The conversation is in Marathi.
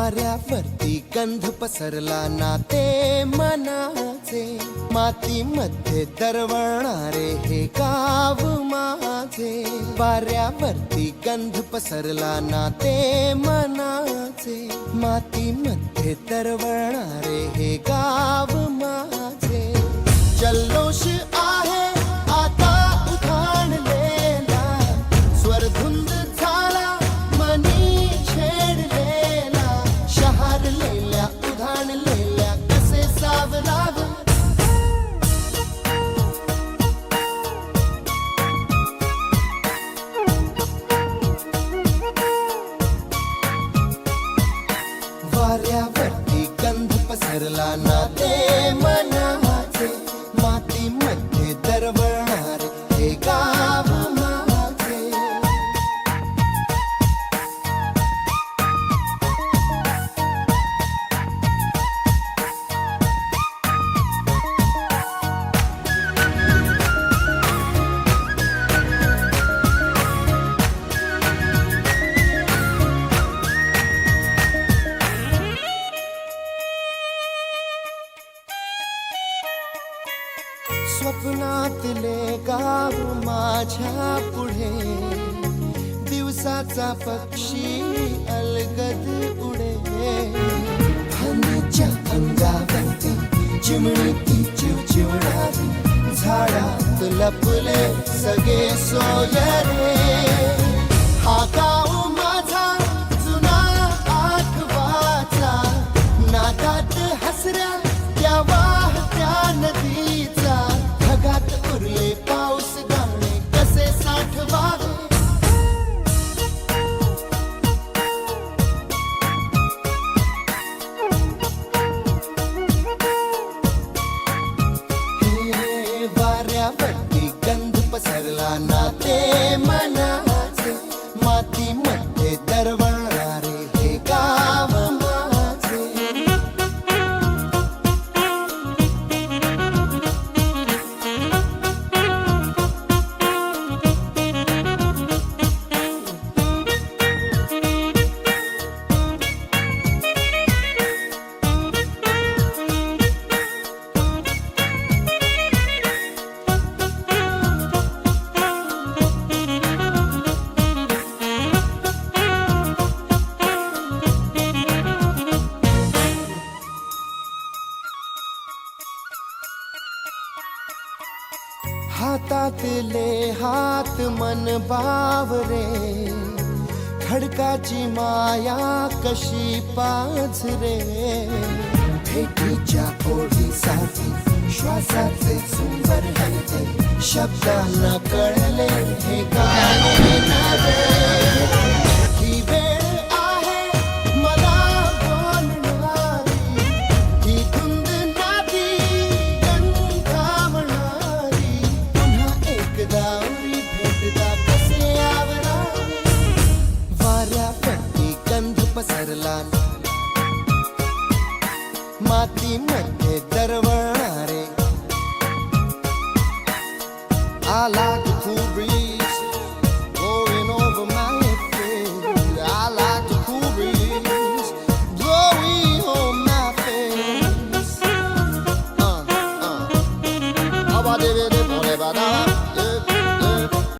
वाऱ्यावरती गंध पसरला ना ते मनाचे, मातीमध्ये दरवळणारे हे गाव माझे. वाऱ्यावरती गंध पसरला ना ते मनाचे, मातीमध्ये दरवळणारे हे गाव माझे. जल्लोष आहे आता उधाणलेला, स्वरधुंद झाला मनी छेडलेला. शहारलेल्या उधाणलेल्या कसे सावरावे, वाऱ्यावरती गंध पसरला ना ते मनाचे, मातीमध्ये दरवळणारे हे गाव माझे. स्वप्नातले गाव माझ्या पुढे, दिवसाचा पक्षी अलगद उडे. फांदीच्या अंगावरती चिमणीची चिवचिवणारी, झाडात लपले सगळे सोयरे. हा गाव माझा जुना आठवाचा, नादात हसऱ्या त्या वाहत्या नदीचा. ढगात उरले पाऊस गाणे कसे साठवावे, हे वाऱ्यावरती गंध पसरला ना ते मनाचे, मातीमध्ये दरवळणारे हे गाव माझे. हातातले हात मन बावरे, खडकाची माया कशी पाझरे. भेटीच्या ओढीसाठी श्वासाचे सुंदर हलते, शब्दांना कळले हे गाणे नवे. ही वेळ आहे मला बोलणारी, ही धुंद नादी गंधावणारी. पुन्हा एकदा उरी भेटदा कसे आवरावे, वाऱ्यावरती गंध पसरला मातीमध्ये